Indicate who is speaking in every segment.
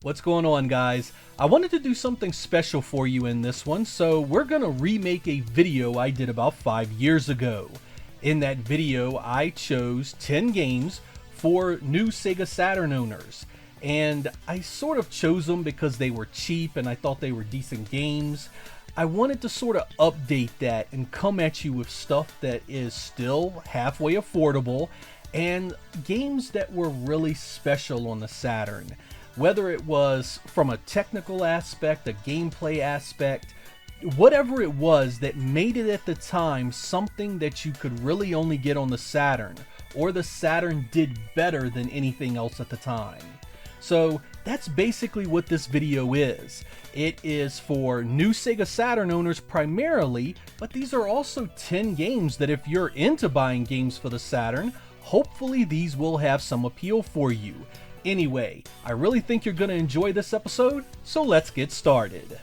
Speaker 1: What's going on, guys? I wanted to do something special for you in this one, so we're gonna remake a video I did about 5 years ago. In that video, I chose 10 games for new Sega Saturn owners, and I sort of chose them because they were cheap and I thought they were decent games. I wanted to sort of update that and come at you with stuff that is still halfway affordable and games that were really special on the Saturn. Whether it was from a technical aspect, a gameplay aspect, whatever it was that made it at the time something that you could really only get on the Saturn, or the Saturn did better than anything else at the time. So that's basically what this video is. It is for new Sega Saturn owners primarily, but these are also 10 games that if you're into buying games for the Saturn, hopefully these will have some appeal for you. Anyway, I really think you're going to enjoy this episode, so let's get started.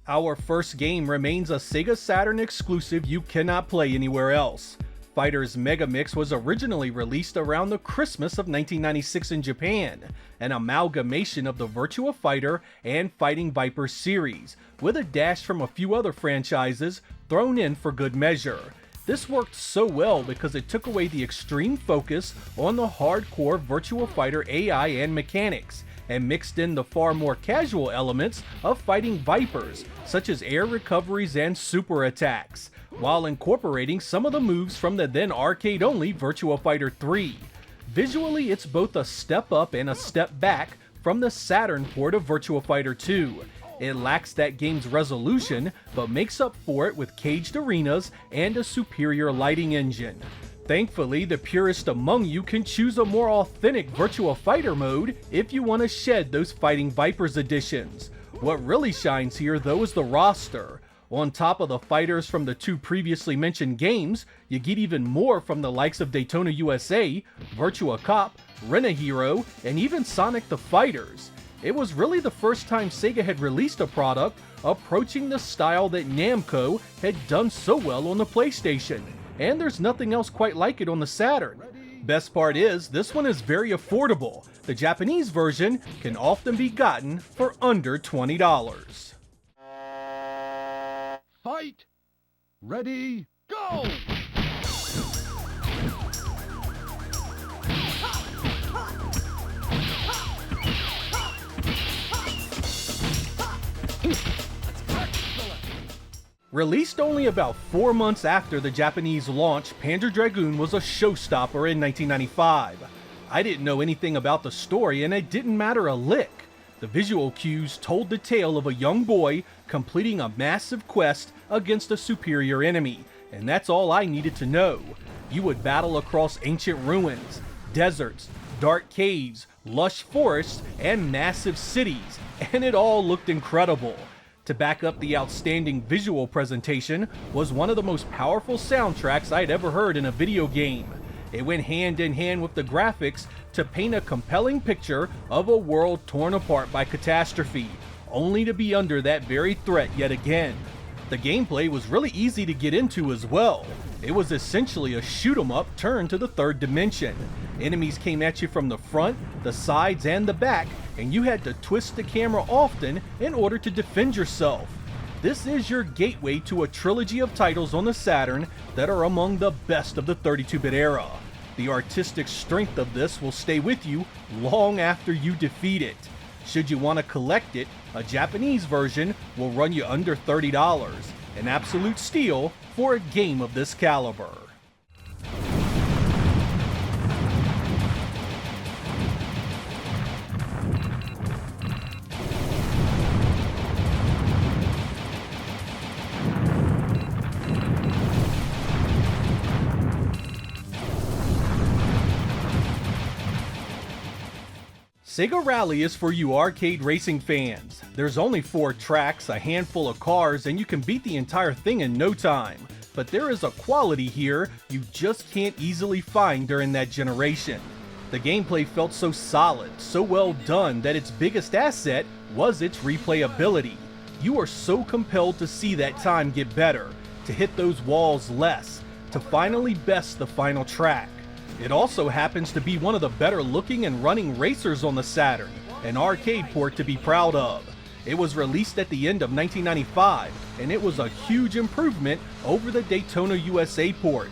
Speaker 1: Our first game remains a Sega Saturn exclusive you cannot play anywhere else. Fighters Mega Mix was originally released around the Christmas of 1996 in Japan, an amalgamation of the Virtua Fighter and Fighting Viper series, with a dash from a few other franchises thrown in for good measure. This worked so well because it took away the extreme focus on the hardcore Virtua Fighter AI and mechanics, and mixed in the far more casual elements of Fighting Vipers, such as air recoveries and super attacks, while incorporating some of the moves from the then arcade-only Virtua Fighter 3. Visually, it's both a step up and a step back from the Saturn port of Virtua Fighter 2. It lacks that game's resolution, but makes up for it with caged arenas and a superior lighting engine. Thankfully, the purist among you can choose a more authentic Virtua Fighter mode if you want to shed those Fighting Vipers editions. What really shines here though is the roster. On top of the fighters from the two previously mentioned games, you get even more from the likes of Daytona USA, Virtua Cop, Rent-A-Hero, and even Sonic the Fighters. It was really the first time Sega had released a product approaching the style that Namco had done so well on the PlayStation, and there's nothing else quite like it on the Saturn. Best part is, this one is very affordable. The Japanese version can often be gotten for under $20.
Speaker 2: Fight! Ready, go!
Speaker 1: Released only about 4 months after the Japanese launch, Panzer Dragoon was a showstopper in 1995. I didn't know anything about the story and it didn't matter a lick. The visual cues told the tale of a young boy completing a massive quest against a superior enemy, and that's all I needed to know. You would battle across ancient ruins, deserts, dark caves, lush forests, and massive cities, and it all looked incredible. To back up the outstanding visual presentation was one of the most powerful soundtracks I'd ever heard in a video game. It went hand in hand with the graphics to paint a compelling picture of a world torn apart by catastrophe, only to be under that very threat yet again. The gameplay was really easy to get into as well. It was essentially a shoot 'em up turned to the third dimension. Enemies came at you from the front, the sides, and the back, and you had to twist the camera often in order to defend yourself. This is your gateway to a trilogy of titles on the Saturn that are among the best of the 32-bit era. The artistic strength of this will stay with you long after you defeat it. Should you want to collect it, a Japanese version will run you under $30, an absolute steal for a game of this caliber. Sega Rally is for you arcade racing fans. There's only 4 tracks, a handful of cars, and you can beat the entire thing in no time. But there is a quality here you just can't easily find during that generation. The gameplay felt so solid, so well done that its biggest asset was its replayability. You are so compelled to see that time get better, to hit those walls less, to finally best the final track. It also happens to be one of the better looking and running racers on the Saturn, an arcade port to be proud of. It was released at the end of 1995, and it was a huge improvement over the Daytona USA port.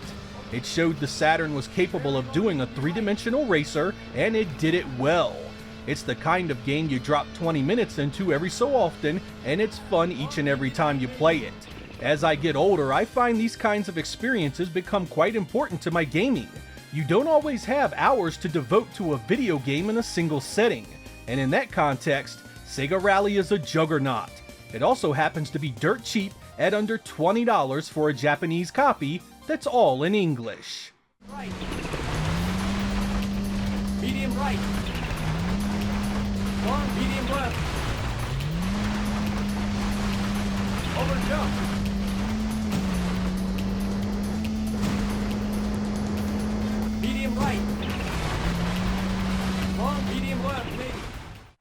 Speaker 1: It showed the Saturn was capable of doing a three-dimensional racer, and it did it well. It's the kind of game you drop 20 minutes into every so often, and it's fun each and every time you play it. As I get older, I find these kinds of experiences become quite important to my gaming. You don't always have hours to devote to a video game in a single setting, and in that context, Sega Rally is a juggernaut. It also happens to be dirt cheap at under $20 for a Japanese copy that's all in English.
Speaker 3: Right. Medium right. Long medium left. Over jump. Medium right. Long medium left, maybe.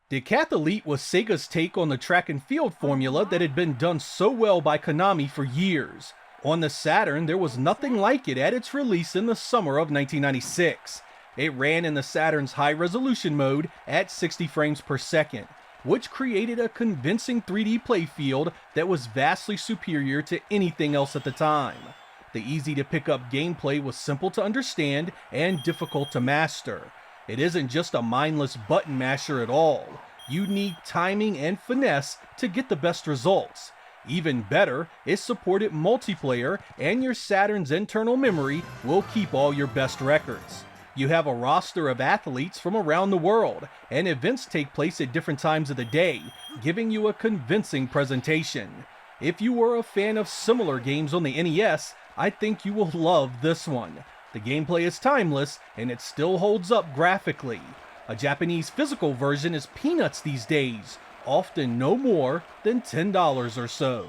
Speaker 1: Decathlete was Sega's take on the track and field formula that had been done so well by Konami for years. On the Saturn, there was nothing like it at its release in the summer of 1996. It ran in the Saturn's high-resolution mode at 60 frames per second, which created a convincing 3D playfield that was vastly superior to anything else at the time. The easy-to-pick-up gameplay was simple to understand and difficult to master. It isn't just a mindless button masher at all. You need timing and finesse to get the best results. Even better, it supported multiplayer, and your Saturn's internal memory will keep all your best records. You have a roster of athletes from around the world, and events take place at different times of the day, giving you a convincing presentation. If you were a fan of similar games on the NES, I think you will love this one. The gameplay is timeless, and it still holds up graphically. A Japanese physical version is peanuts these days, often no more than $10 or so.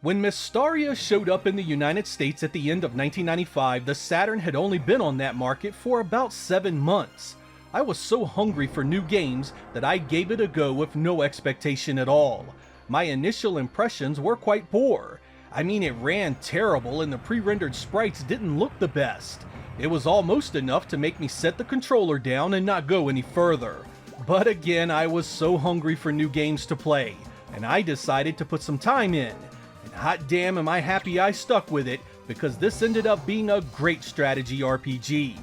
Speaker 1: When Mystaria showed up in the United States at the end of 1995, the Saturn had only been on that market for about 7 months. I was so hungry for new games that I gave it a go with no expectation at all. My initial impressions were quite poor. I mean, it ran terrible and the pre-rendered sprites didn't look the best. It was almost enough to make me set the controller down and not go any further. But again, I was so hungry for new games to play, and I decided to put some time in. And hot damn am I happy I stuck with it, because this ended up being a great strategy RPG.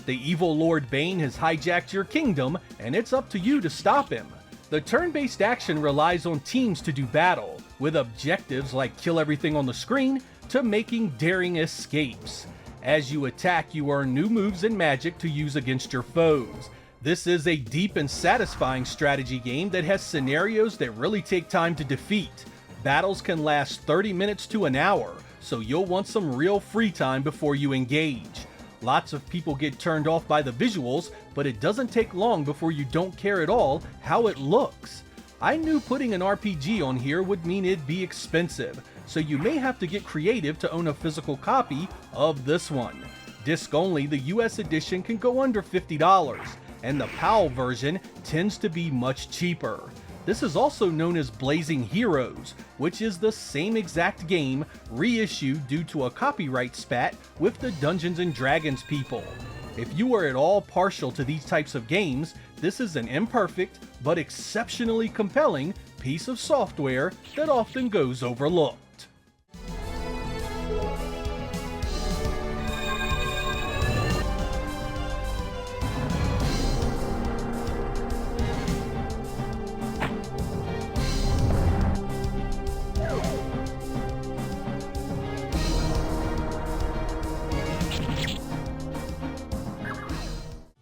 Speaker 1: The evil Lord Bane has hijacked your kingdom, and it's up to you to stop him. The turn-based action relies on teams to do battle, with objectives like kill everything on the screen to making daring escapes. As you attack, you earn new moves and magic to use against your foes. This is a deep and satisfying strategy game that has scenarios that really take time to defeat. Battles can last 30 minutes to an hour, so you'll want some real free time before you engage. Lots of people get turned off by the visuals, but it doesn't take long before you don't care at all how it looks. I knew putting an RPG on here would mean it'd be expensive, so you may have to get creative to own a physical copy of this one. Disc only, the US edition can go under $50, and the PAL version tends to be much cheaper. This is also known as Blazing Heroes, which is the same exact game reissued due to a copyright spat with the Dungeons & Dragons people. If you are at all partial to these types of games, this is an imperfect but exceptionally compelling piece of software that often goes overlooked.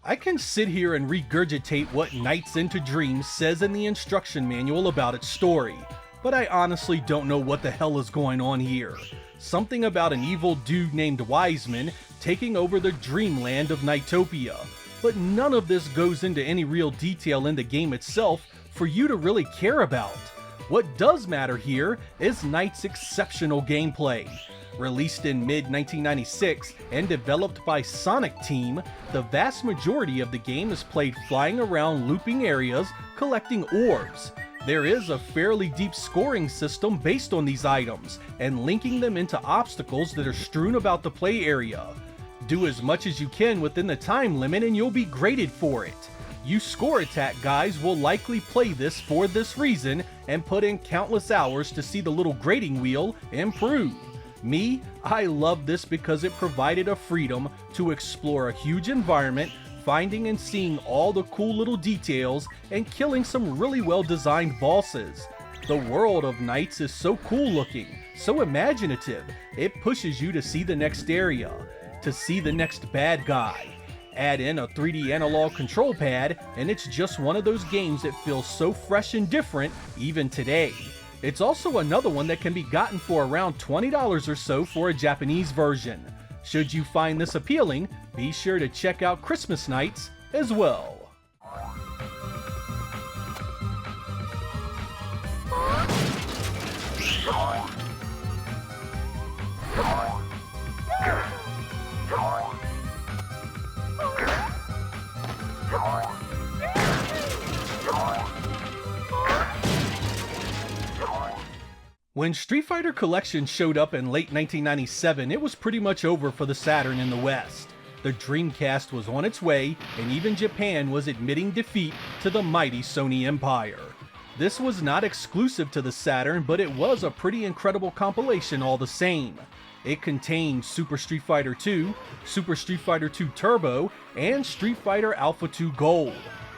Speaker 1: I can sit here and regurgitate what Nights into Dreams says in the instruction manual about its story, but I honestly don't know what the hell is going on here. Something about an evil dude named Wiseman taking over the dreamland of Nightopia. But none of this goes into any real detail in the game itself for you to really care about. What does matter here is Knight's exceptional gameplay. Released in mid-1996 and developed by Sonic Team, the vast majority of the game is played flying around looping areas, collecting orbs. There is a fairly deep scoring system based on these items, and linking them into obstacles that are strewn about the play area. Do as much as you can within the time limit and you'll be graded for it. You score attack guys will likely play this for this reason and put in countless hours to see the little grading wheel improve. Me, I love this because it provided a freedom to explore a huge environment, finding and seeing all the cool little details, and killing some really well designed bosses. The world of Knights is so cool looking, so imaginative, it pushes you to see the next area, to see the next bad guy. Add in a 3D analog control pad, and it's just one of those games that feels so fresh and different even today. It's also another one that can be gotten for around $20 or so for a Japanese version. Should you find this appealing, be sure to check out Christmas Nights as well. When Street Fighter Collection showed up in late 1997, it was pretty much over for the Saturn in the West. The Dreamcast was on its way, and even Japan was admitting defeat to the mighty Sony Empire. This was not exclusive to the Saturn, but it was a pretty incredible compilation all the same. It contained Super Street Fighter 2, Super Street Fighter 2 Turbo, and Street Fighter Alpha 2 Gold.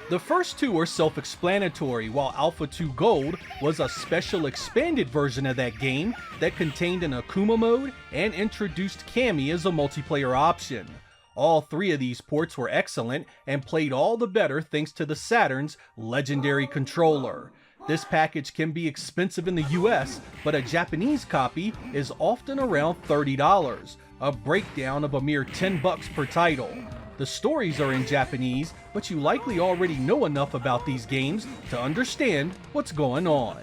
Speaker 1: The first two are self-explanatory, while Alpha 2 Gold was a special expanded version of that game that contained an Akuma mode and introduced Cammy as a multiplayer option. All three of these ports were excellent and played all the better thanks to the Saturn's legendary controller. This package can be expensive in the US, but a Japanese copy is often around $30, a breakdown of a mere $10 per title. The stories are in Japanese, but you likely already know enough about these games to understand what's going on.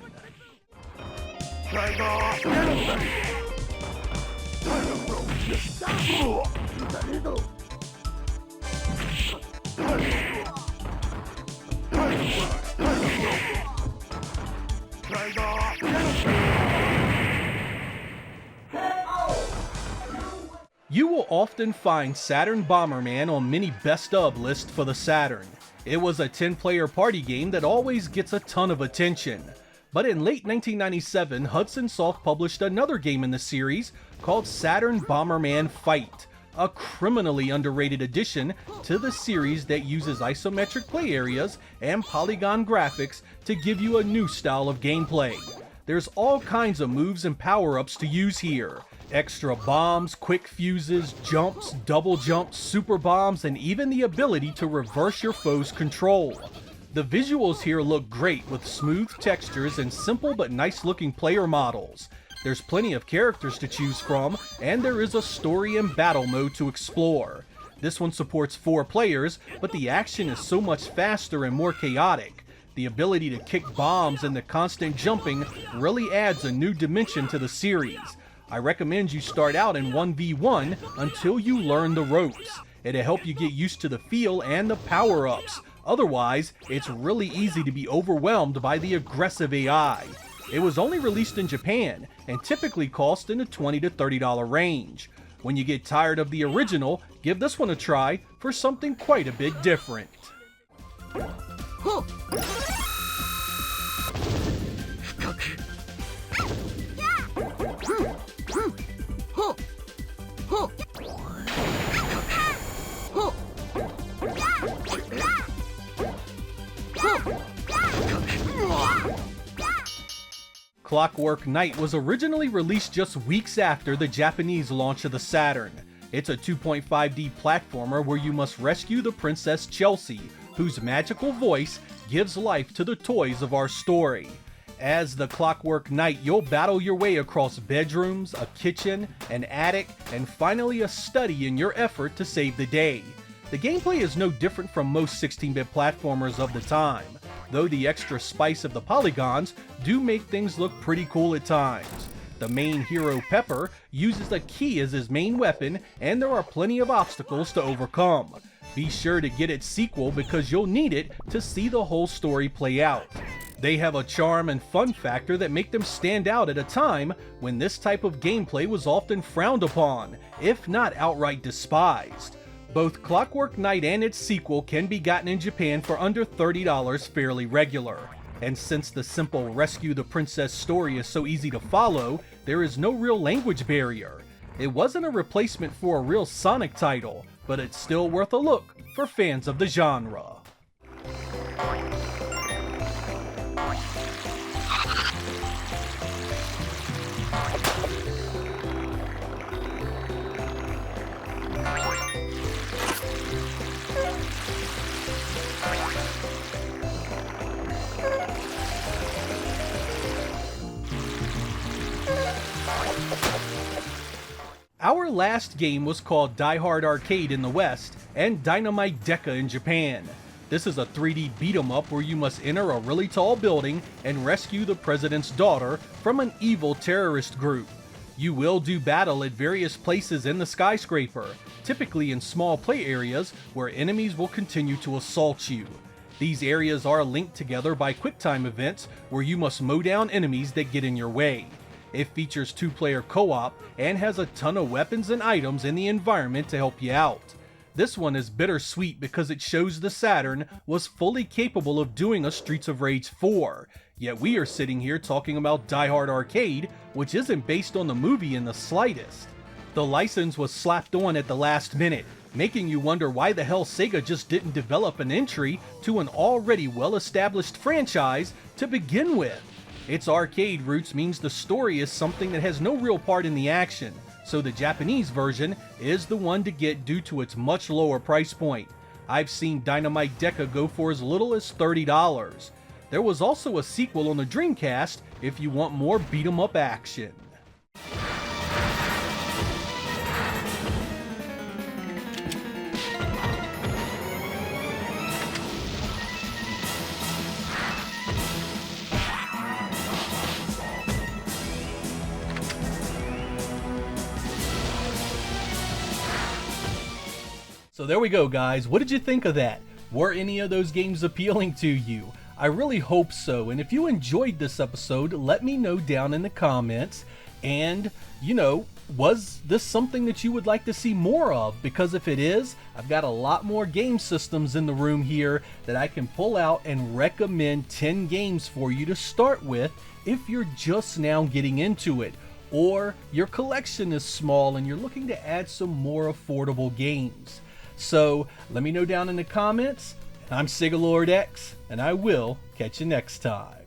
Speaker 1: You will often find Saturn Bomberman on many best of lists for the Saturn. It was a 10-player party game that always gets a ton of attention. But in late 1997, Hudson Soft published another game in the series called Saturn Bomberman Fight, a criminally underrated addition to the series that uses isometric play areas and polygon graphics to give you a new style of gameplay. There's all kinds of moves and power-ups to use here. Extra bombs, quick fuses, jumps, double jumps, super bombs, and even the ability to reverse your foe's control. The visuals here look great with smooth textures and simple but nice looking player models. There's plenty of characters to choose from, and there is a story and battle mode to explore. This one supports 4 players, but the action is so much faster and more chaotic. The ability to kick bombs and the constant jumping really adds a new dimension to the series. I recommend you start out in 1v1 until you learn the ropes. It'll help you get used to the feel and the power-ups. Otherwise, it's really easy to be overwhelmed by the aggressive AI. It was only released in Japan and typically cost in the $20 to $30 range. When you get tired of the original, give this one a try for something quite a bit different. Clockwork Night was originally released just weeks after the Japanese launch of the Saturn. It's a 2.5D platformer where you must rescue the Princess Chelsea, whose magical voice gives life to the toys of our story. As the Clockwork Night, you'll battle your way across bedrooms, a kitchen, an attic, and finally a study in your effort to save the day. The gameplay is no different from most 16-bit platformers of the time, though the extra spice of the polygons do make things look pretty cool at times. The main hero, Pepper, uses a key as his main weapon, and there are plenty of obstacles to overcome. Be sure to get its sequel because you'll need it to see the whole story play out. They have a charm and fun factor that make them stand out at a time when this type of gameplay was often frowned upon, if not outright despised. Both Clockwork Night and its sequel can be gotten in Japan for under $30 fairly regular. And since the simple Rescue the Princess story is so easy to follow, there is no real language barrier. It wasn't a replacement for a real Sonic title, but it's still worth a look for fans of the genre. Our last game was called Die Hard Arcade in the West and Dynamite Deca in Japan. This is a 3D beat-em-up where you must enter a really tall building and rescue the president's daughter from an evil terrorist group. You will do battle at various places in the skyscraper, typically in small play areas where enemies will continue to assault you. These areas are linked together by QuickTime events where you must mow down enemies that get in your way. It features 2-player co-op and has a ton of weapons and items in the environment to help you out. This one is bittersweet because it shows the Saturn was fully capable of doing a Streets of Rage 4, yet we are sitting here talking about Die Hard Arcade, which isn't based on the movie in the slightest. The license was slapped on at the last minute, making you wonder why the hell Sega just didn't develop an entry to an already well-established franchise to begin with. Its arcade roots means the story is something that has no real part in the action, so the Japanese version is the one to get due to its much lower price point. I've seen Dynamite Deca go for as little as $30. There was also a sequel on the Dreamcast if you want more beat-em-up action. So there we go, guys. What did you think of that? Were any of those games appealing to you? I really hope so. And if you enjoyed this episode, let me know down in the comments. And, was this something that you would like to see more of? Because if it is, I've got a lot more game systems in the room here that I can pull out and recommend 10 games for you to start with if you're just now getting into it. Or your collection is small and you're looking to add some more affordable games. So let me know down in the comments. I'm Sega Lord X, and I will catch you next time.